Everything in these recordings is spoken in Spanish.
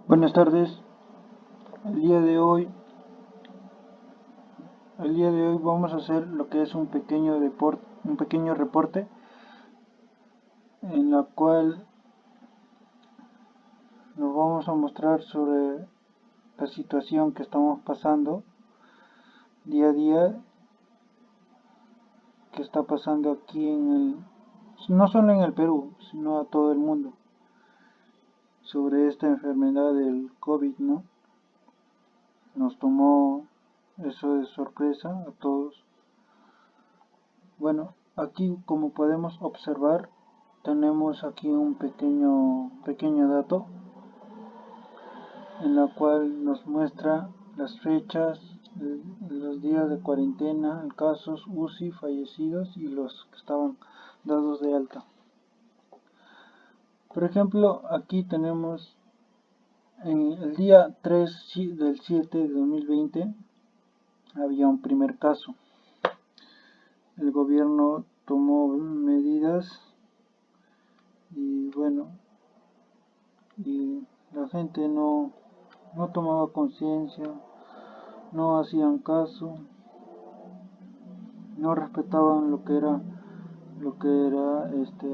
Buenas tardes. El día de hoy, vamos a hacer lo que es un pequeño reporte en la cual nos vamos a mostrar sobre la situación que estamos pasando día a día, que está pasando aquí no solo en el Perú, sino a todo el mundo, sobre esta enfermedad del COVID, ¿no? Nos tomó eso de sorpresa a todos. Bueno, aquí como podemos observar, tenemos aquí un pequeño dato en la cual nos muestra las fechas, los días de cuarentena, casos UCI, fallecidos y los que estaban dados de alta. Por ejemplo, aquí tenemos en el día 3 del 7 de 2020 había un primer caso. El gobierno tomó medidas y bueno, y la gente no tomaba conciencia, no hacían caso, no respetaban lo que era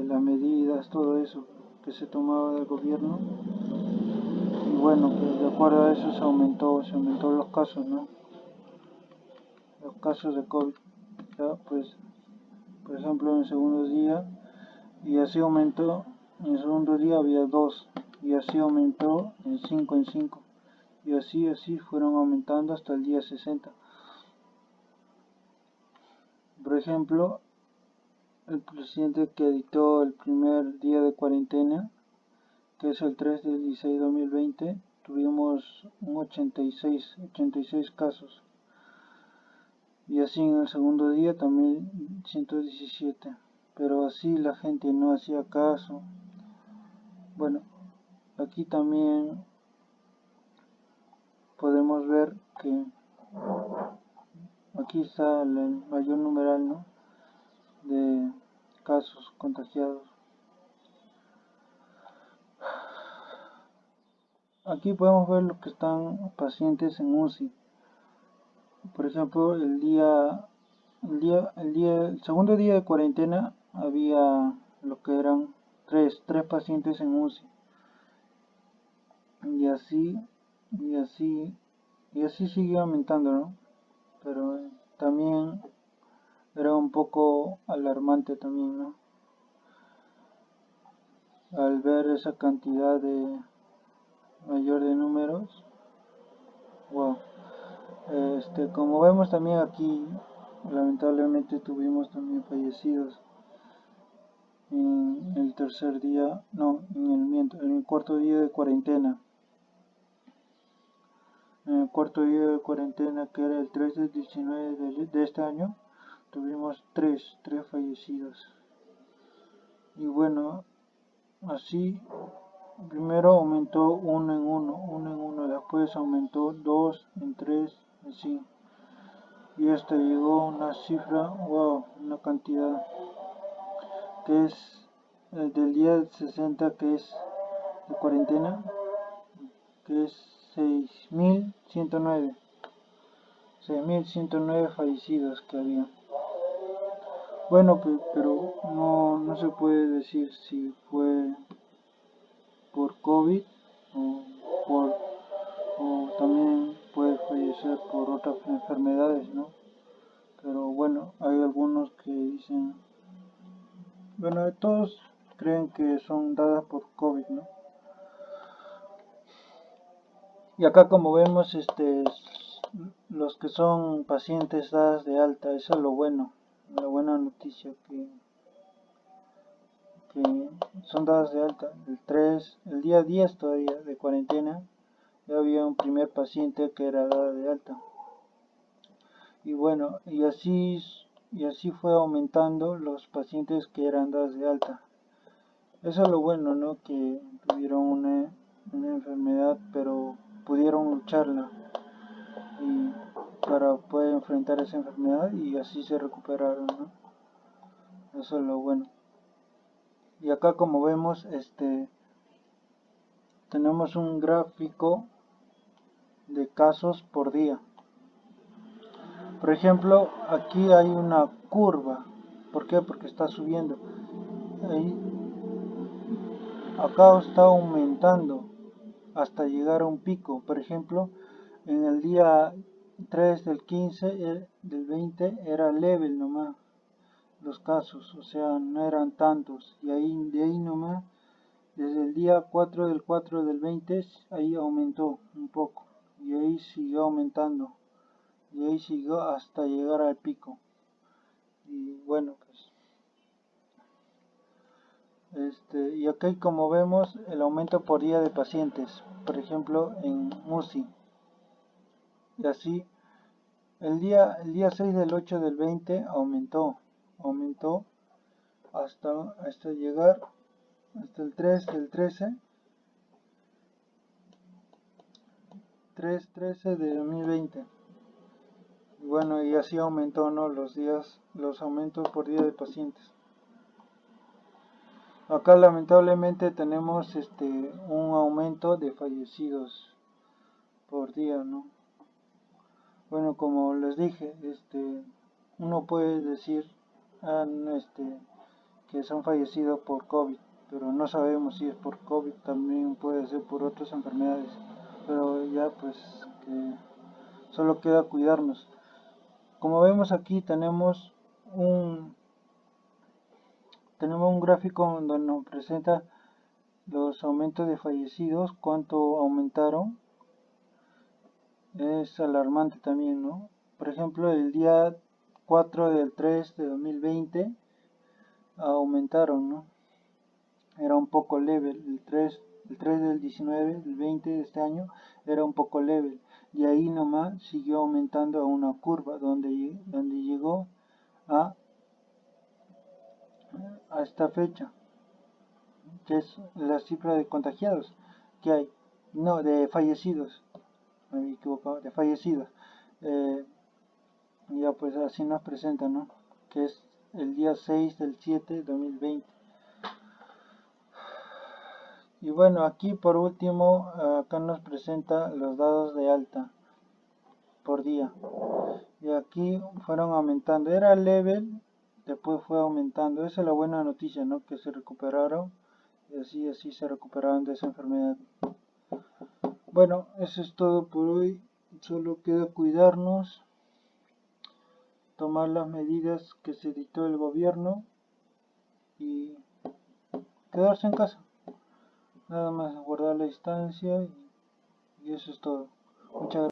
las medidas, todo eso que se tomaba del gobierno. Y bueno, pues de acuerdo a eso se aumentó los casos, ¿no? Los casos de COVID. Ya, pues, por ejemplo, en el segundo día, y así aumentó, en el segundo día había 2, y así aumentó en 5, y así fueron aumentando hasta el día 60. Por ejemplo, el presidente que dictó el primer día de cuarentena, que es el 3 del 16 de 2020, tuvimos un 86 casos. Y así en el segundo día también 117. Pero así la gente no hacía caso. Bueno, aquí también podemos ver que aquí está el mayor numeral, ¿no?, de casos contagiados. Aquí podemos ver lo que están pacientes en UCI. Por ejemplo, el segundo día de cuarentena había lo que eran tres pacientes en UCI. Y así sigue aumentando, ¿no? Pero también era un poco alarmante también, ¿no? Al ver esa cantidad de mayor de números, wow. Como vemos también aquí, lamentablemente tuvimos también fallecidos en el tercer día, no, en el cuarto día de cuarentena. En el cuarto día de cuarentena, que era el 3 del 19 de este año, tuvimos tres fallecidos. Y bueno, así, primero aumentó uno en uno, después aumentó 2 en 3, así. Y hasta llegó a una cifra, wow, una cantidad, que es del día 60, que es de cuarentena, que es 6.109 fallecidos que había. Bueno, pero no se puede decir si fue por COVID o, o también puede fallecer por otras enfermedades, ¿no? Pero bueno, hay algunos que dicen, bueno, todos creen que son dadas por COVID, ¿no? Y acá como vemos, los que son pacientes dadas de alta, eso es lo bueno, la buena noticia, que son dadas de alta. El día 10 todavía de cuarentena, ya había un primer paciente que era dada de alta. Y bueno, y así fue aumentando los pacientes que eran dados de alta. Eso es lo bueno, ¿no? Que tuvieron una enfermedad, pero pudieron lucharla y para poder enfrentar esa enfermedad, y así se recuperaron, ¿no? Eso es lo bueno. Y acá como vemos, tenemos un gráfico de casos por día. Por ejemplo, aquí hay una curva. ¿Por qué? Porque está subiendo. Ahí, acá está aumentando hasta llegar a un pico. Por ejemplo, en el día 3 del 15, del 20 era level nomás los casos, o sea, no eran tantos. Y ahí, de ahí nomás, desde el día 4 del 4 del 20, ahí aumentó un poco. Y ahí siguió aumentando. Y ahí siguió hasta llegar al pico. Y bueno, pues y aquí, como vemos, el aumento por día de pacientes, por ejemplo en MUSI. Y así el día 6 del 8 del 20 aumentó hasta llegar hasta el 3 del 13 de 2020. Y bueno, y así aumentó, ¿no? Los aumentos por día de pacientes. Acá lamentablemente tenemos un aumento de fallecidos por día, ¿no? Bueno, como les dije, uno puede decir que son fallecidos por COVID, pero no sabemos si es por COVID, también puede ser por otras enfermedades, pero ya pues que solo queda cuidarnos. Como vemos aquí tenemos un gráfico donde nos presenta los aumentos de fallecidos, cuánto aumentaron. Es alarmante también, ¿no? Por ejemplo, el día 4 del 3 de 2020 aumentaron, ¿no? Era un poco level, el 3 del 19, el 20 de este año era un poco level. Y ahí nomás siguió aumentando a una curva donde llegó a, a esta fecha, que es la cifra de contagiados que hay, no, de fallecidos, me he equivocado, de fallecidos. Ya pues así nos presenta, ¿no? Que es el día 6 del 7 de 2020. Y bueno, aquí por último, acá nos presenta los dados de alta por día. Y aquí fueron aumentando. Era level, después fue aumentando. Esa es la buena noticia, ¿no? Que se recuperaron. Y así se recuperaron de esa enfermedad. Bueno, eso es todo por hoy. Solo queda cuidarnos, tomar las medidas que se dictó el gobierno y quedarse en casa. Nada más guardar la distancia y eso es todo. Muchas gracias.